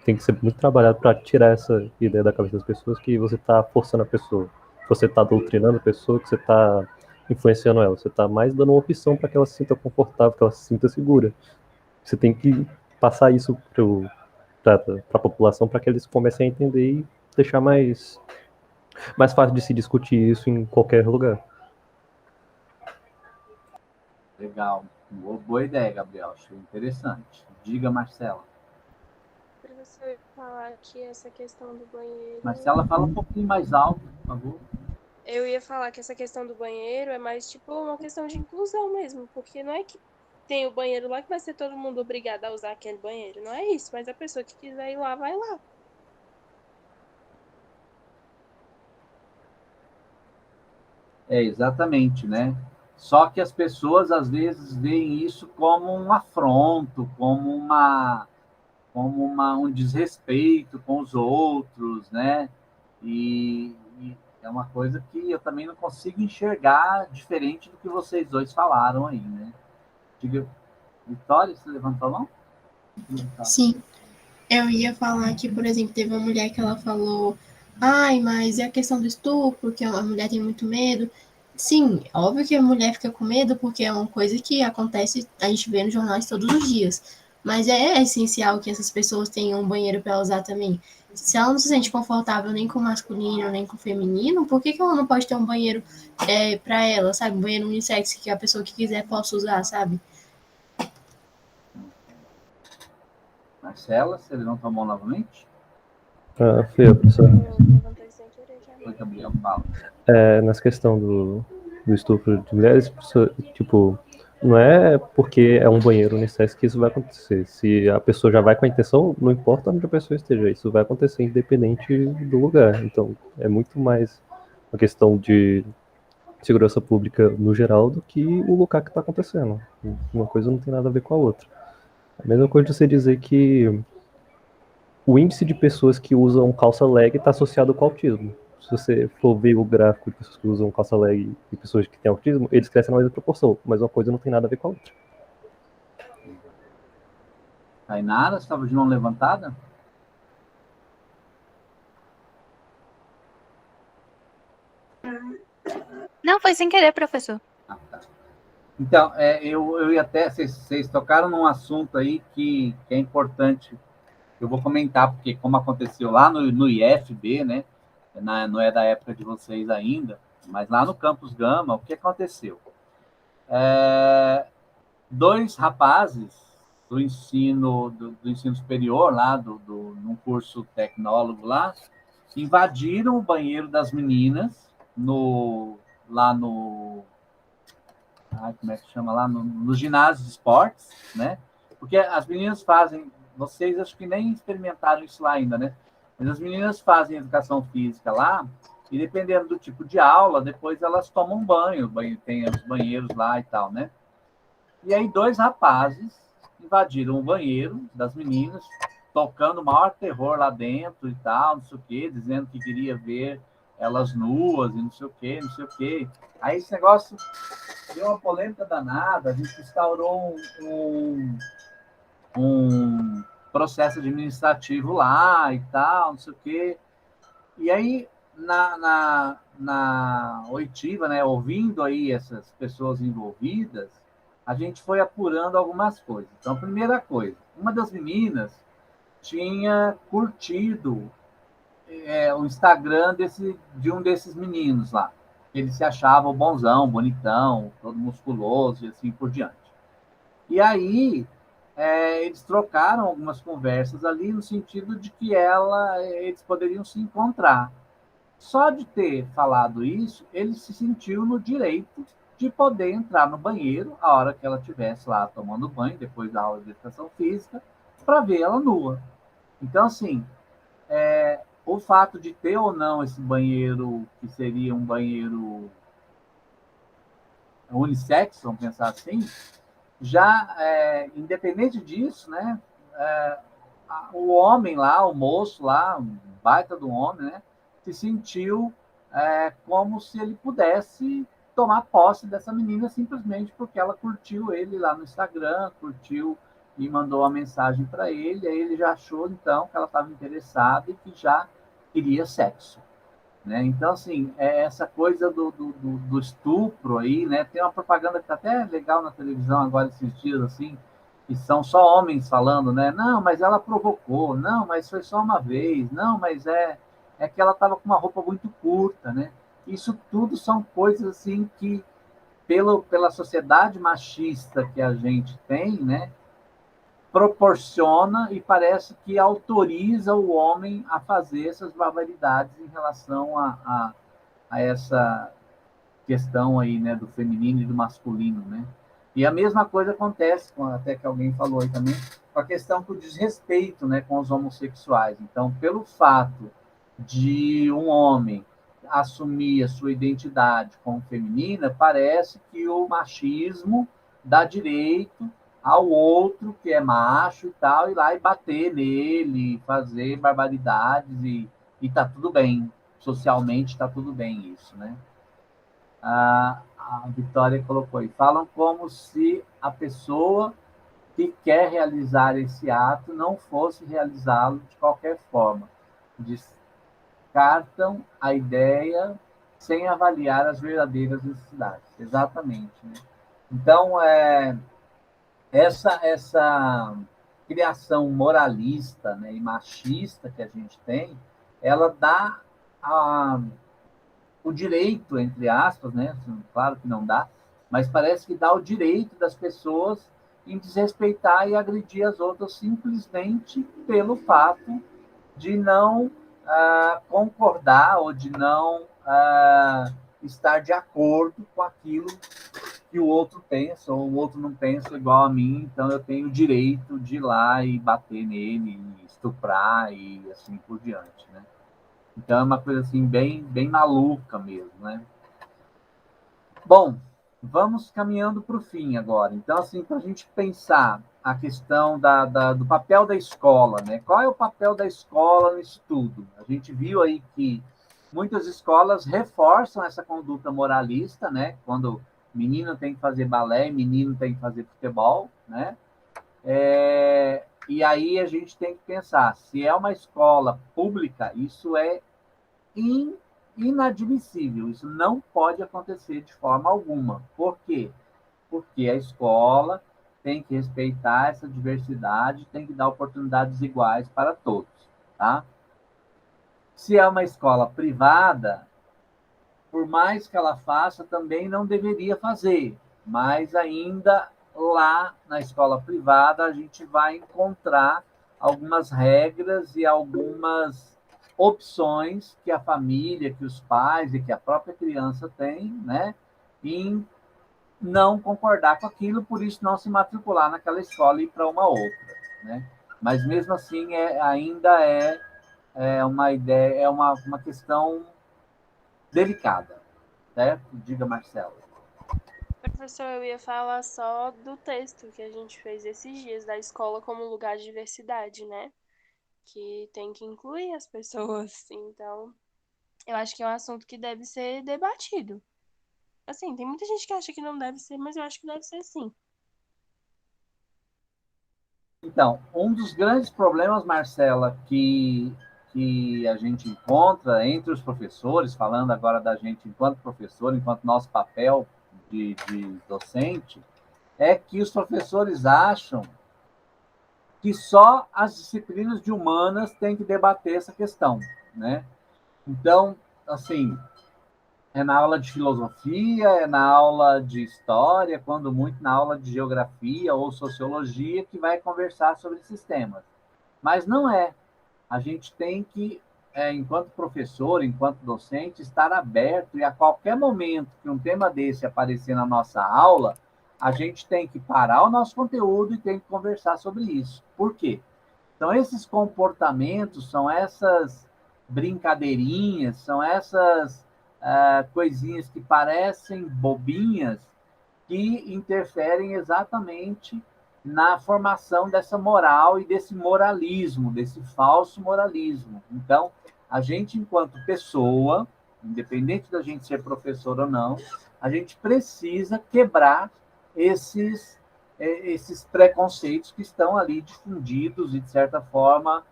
tem que ser muito trabalhado para tirar essa ideia da cabeça das pessoas que você está forçando a pessoa, que você está doutrinando a pessoa, que você está influenciando ela. Você está mais dando uma opção para que ela se sinta confortável, que ela se sinta segura. Você tem que passar isso para a população para que eles comecem a entender e deixar mais fácil de se discutir isso em qualquer lugar. Legal. Boa ideia, Gabriel. Achei interessante. Diga, Marcela. Professor, eu ia falar que essa questão do banheiro... Marcela, fala um pouquinho mais alto, por favor. Eu ia falar que essa questão do banheiro é mais tipo uma questão de inclusão mesmo, porque não é que tem o banheiro lá que vai ser todo mundo obrigado a usar aquele banheiro, não é isso, mas a pessoa que quiser ir lá, vai lá. Exatamente, né? Só que as pessoas, às vezes, veem isso como um afronto, como um desrespeito com os outros, né? E é uma coisa que eu também não consigo enxergar diferente do que vocês dois falaram aí, né? Diga, Vitória, você levantou a mão? Sim, eu ia falar que, por exemplo, teve uma mulher que ela falou, ai, mas é a questão do estupro, que a mulher tem muito medo. Sim, óbvio que a mulher fica com medo, porque é uma coisa que acontece, a gente vê nos jornais todos os dias. Mas é essencial que essas pessoas tenham um banheiro para usar também. Se ela não se sente confortável nem com o masculino, nem com o feminino, por que ela não pode ter um banheiro para ela, sabe? Um banheiro unissex que a pessoa que quiser possa usar, sabe? Marcela, você levantou a mão novamente? Fui eu, professor. Eu levantei sem querer já. Oi, Gabriel, fala. Nessa questão do estupro de mulheres, tipo, não é porque é um banheiro unissex que isso vai acontecer. Se a pessoa já vai com a intenção, não importa onde a pessoa esteja, isso vai acontecer independente do lugar. Então, é muito mais uma questão de segurança pública no geral do que o lugar que está acontecendo. Uma coisa não tem nada a ver com a outra. A mesma coisa de você dizer que o índice de pessoas que usam calça leg está associado com autismo. Se você for ver o gráfico de pessoas que usam calça leg e pessoas que têm autismo, eles crescem na mesma proporção, mas uma coisa não tem nada a ver com a outra. Tainara, você estava de mão levantada? Não, foi sem querer, professor. Ah, tá. Então, eu ia até... Vocês tocaram num assunto aí que é importante. Eu vou comentar, porque como aconteceu lá no IFB, né? Não é da época de vocês ainda, mas lá no Campus Gama, o que aconteceu? Dois rapazes do ensino superior, lá num curso tecnólogo lá, invadiram o banheiro das meninas lá no... como é que chama lá? No ginásio de esportes, né? Porque as meninas fazem... Vocês acho que nem experimentaram isso lá ainda, né? Mas as meninas fazem educação física lá e dependendo do tipo de aula, depois elas tomam banho, tem os banheiros lá e tal, né? E aí dois rapazes invadiram o banheiro das meninas, tocando o maior terror lá dentro e tal, não sei o quê, dizendo que queria ver elas nuas e não sei o quê, não sei o quê. Aí esse negócio deu uma polêmica danada, a gente instaurou um processo administrativo lá e tal, não sei o quê. E aí, na oitiva, né, ouvindo aí essas pessoas envolvidas, a gente foi apurando algumas coisas. Então, primeira coisa, uma das meninas tinha curtido o Instagram de um desses meninos lá. Ele se achava o bonzão, bonitão, todo musculoso e assim por diante. E aí, eles trocaram algumas conversas ali no sentido de que eles poderiam se encontrar. Só de ter falado isso, ele se sentiu no direito de poder entrar no banheiro a hora que ela estivesse lá tomando banho, depois da aula de educação física, para ver ela nua. Então, assim, o fato de ter ou não esse banheiro, que seria um banheiro unissex, vamos pensar assim, já, independente disso, né, o homem lá, o moço lá, um baita do homem, né, se sentiu como se ele pudesse tomar posse dessa menina simplesmente porque ela curtiu ele lá no Instagram, curtiu e mandou uma mensagem para ele, aí ele já achou, então, que ela estava interessada e que já queria sexo. Né? Então, assim, essa coisa do estupro aí, né? Tem uma propaganda que está até legal na televisão agora esses dias, assim, que são só homens falando, né? Não, mas ela provocou, não, mas foi só uma vez, não, mas é que ela estava com uma roupa muito curta, né? Isso tudo são coisas, assim, que pela sociedade machista que a gente tem, né? Proporciona e parece que autoriza o homem a fazer essas barbaridades em relação a essa questão aí, né, do feminino e do masculino, né? E a mesma coisa acontece, até que alguém falou aí também, com a questão do desrespeito, né, com os homossexuais. Então, pelo fato de um homem assumir a sua identidade como feminina, parece que o machismo dá direito ao outro que é macho e tal, ir lá e bater nele, fazer barbaridades e tá tudo bem. Socialmente tá tudo bem isso, né? A Vitória colocou aí, falam como se a pessoa que quer realizar esse ato não fosse realizá-lo de qualquer forma. Descartam a ideia sem avaliar as verdadeiras necessidades. Exatamente. Né? Então, essa criação moralista, né, e machista que a gente tem, ela dá o direito, entre aspas, né? Claro que não dá, mas parece que dá o direito das pessoas em desrespeitar e agredir as outras simplesmente pelo fato de não concordar ou de não estar de acordo com aquilo que o outro pensa, ou o outro não pensa igual a mim, então eu tenho o direito de ir lá e bater nele, e estuprar e assim por diante, né? Então é uma coisa assim bem maluca mesmo, né? Bom, vamos caminhando para o fim agora. Então, assim, para a gente pensar a questão do papel da escola, né? Qual é o papel da escola nisso tudo? A gente viu aí que muitas escolas reforçam essa conduta moralista, né? Quando menino tem que fazer balé, menino tem que fazer futebol, né? E aí a gente tem que pensar, se é uma escola pública, isso é inadmissível. Isso não pode acontecer de forma alguma. Por quê? Porque a escola tem que respeitar essa diversidade, tem que dar oportunidades iguais para todos, tá? Se é uma escola privada, por mais que ela faça, também não deveria fazer. Mas ainda lá na escola privada, a gente vai encontrar algumas regras e algumas opções que a família, que os pais e que a própria criança tem, né, em não concordar com aquilo, por isso não se matricular naquela escola e ir para uma outra, né? Mas mesmo assim ainda é uma ideia, é uma questão delicada, certo? Diga, Marcelo. Professor, eu ia falar só do texto que a gente fez esses dias da escola como lugar de diversidade, né? que tem que incluir as pessoas. Então, eu acho que é um assunto que deve ser debatido. Assim, tem muita gente que acha que não deve ser, mas eu acho que deve ser sim. Então, um dos grandes problemas, Marcela, que a gente encontra entre os professores, falando agora da gente enquanto professor, enquanto nosso papel de docente, é que os professores acham que só as disciplinas de humanas têm que debater essa questão, né? Então, assim, é na aula de filosofia, é na aula de história, quando muito na aula de geografia ou sociologia, que vai conversar sobre esses temas. Mas não é. A gente tem que, enquanto professor, enquanto docente, estar aberto e a qualquer momento que um tema desse aparecer na nossa aula, a gente tem que parar o nosso conteúdo e tem que conversar sobre isso. Por quê? Então, esses comportamentos, são essas brincadeirinhas, são essas coisinhas que parecem bobinhas, que interferem exatamente na formação dessa moral e desse moralismo, desse falso moralismo. Então, a gente, enquanto pessoa, independente da gente ser professor ou não, a gente precisa quebrar esses preconceitos que estão ali difundidos e, de certa forma,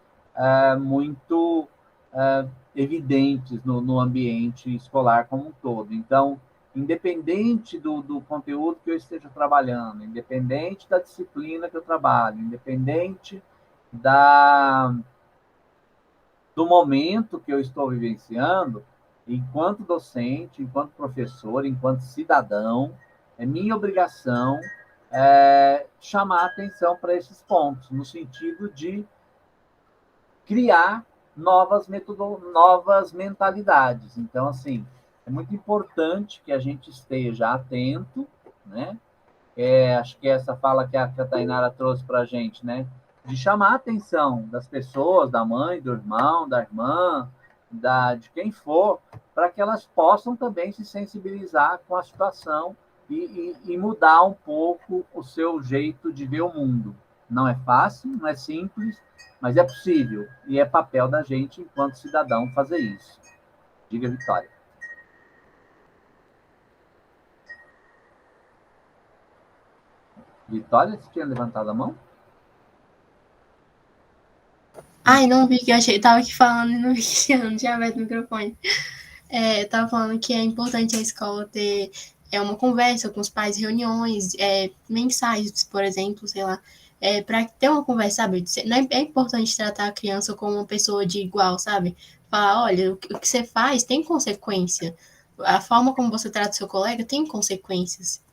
muito evidentes no ambiente escolar como um todo. Então, independente do conteúdo que eu esteja trabalhando, independente da disciplina que eu trabalho, independente da, do momento que eu estou vivenciando, enquanto docente, enquanto professor, enquanto cidadão, é minha obrigação chamar atenção para esses pontos, no sentido de criar novas mentalidades. Então, assim, é muito importante que a gente esteja atento, né? Acho que essa fala que a Tainara trouxe para a gente, né? De chamar a atenção das pessoas, da mãe, do irmão, da irmã, de quem for, para que elas possam também se sensibilizar com a situação e mudar um pouco o seu jeito de ver o mundo. Não é fácil, não é simples, mas é possível. E é papel da gente, enquanto cidadão, fazer isso. Diga, Vitória. Vitória, você tinha levantado a mão? Ai, não vi que eu achei. Tava aqui falando e não vi que não tinha aberto o microfone. Eu tava falando que é importante a escola ter uma conversa com os pais, reuniões, mensais, por exemplo, sei lá, para ter uma conversa, sabe? Não é importante tratar a criança como uma pessoa de igual, sabe? Falar, olha, o que você faz tem consequência. A forma como você trata o seu colega tem consequências.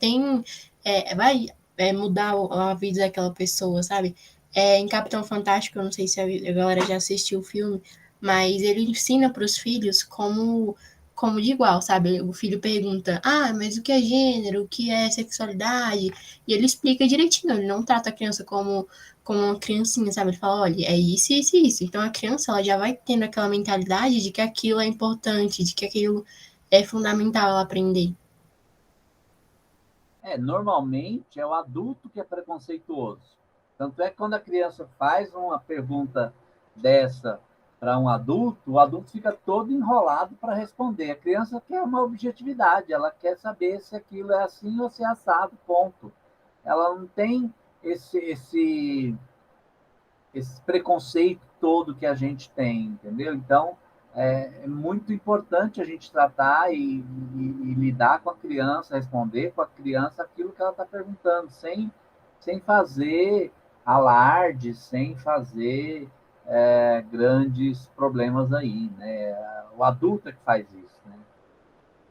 Vai mudar a vida daquela pessoa, sabe? Em Capitão Fantástico, eu não sei se a galera já assistiu o filme, mas ele ensina para os filhos como de igual, sabe? O filho pergunta, mas o que é gênero, o que é sexualidade? E ele explica direitinho, ele não trata a criança como uma criancinha, sabe? Ele fala, olha, é isso, isso e isso. Então a criança, ela já vai tendo aquela mentalidade de que aquilo é importante, de que aquilo é fundamental ela aprender. Normalmente é o adulto que é preconceituoso. Tanto é que quando a criança faz uma pergunta dessa para um adulto, o adulto fica todo enrolado para responder. A criança quer uma objetividade, ela quer saber se aquilo é assim ou se é assado, ponto. Ela não tem esse preconceito todo que a gente tem, entendeu? Então, é muito importante a gente tratar e lidar com a criança, responder com a criança aquilo que ela está perguntando, sem fazer alarde, sem fazer grandes problemas aí, né? O adulto é que faz isso, né?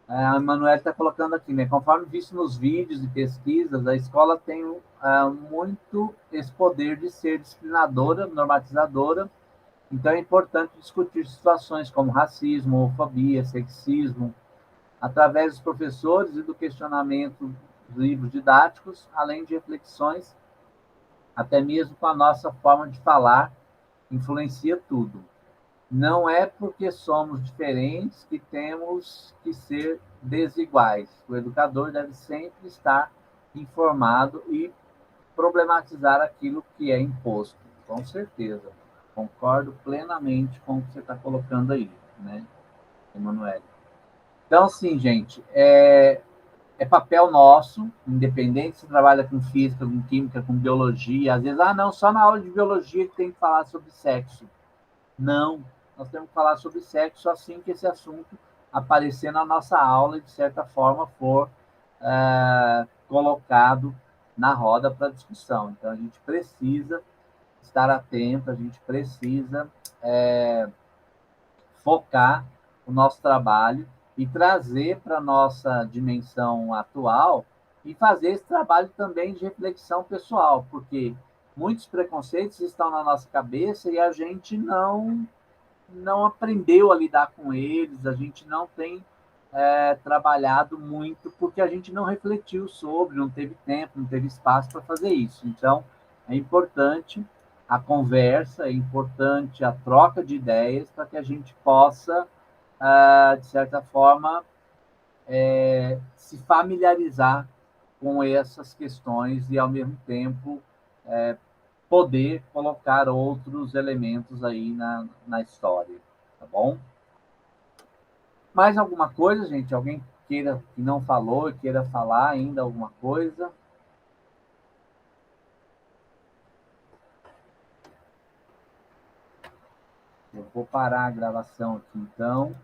A Emanuele está colocando aqui, né? Conforme visto nos vídeos e pesquisas, a escola tem muito esse poder de ser disciplinadora, normatizadora. Então é importante discutir situações como racismo, homofobia, sexismo, através dos professores e do questionamento dos livros didáticos, além de reflexões, até mesmo com a nossa forma de falar, influencia tudo. Não é porque somos diferentes que temos que ser desiguais. O educador deve sempre estar informado e problematizar aquilo que é imposto, com certeza. Concordo plenamente com o que você está colocando aí, né, Emanuele? Então, assim, gente, é papel nosso, independente se trabalha com física, com química, com biologia. Às vezes, não, só na aula de biologia que tem que falar sobre sexo. Não, nós temos que falar sobre sexo assim que esse assunto aparecer na nossa aula e, de certa forma, for colocado na roda para discussão. Então, a gente precisa estar atento, a gente precisa focar o nosso trabalho e trazer para a nossa dimensão atual e fazer esse trabalho também de reflexão pessoal, porque muitos preconceitos estão na nossa cabeça e a gente não aprendeu a lidar com eles, a gente não tem trabalhado muito porque a gente não refletiu sobre, não teve tempo, não teve espaço para fazer isso. Então, é importante a conversa, é importante a troca de ideias para que a gente possa, de certa forma, se familiarizar com essas questões e, ao mesmo tempo, poder colocar outros elementos aí na história, tá bom? Mais alguma coisa, gente? Alguém queira que não falou e queira falar ainda alguma coisa? Eu vou parar a gravação aqui, então.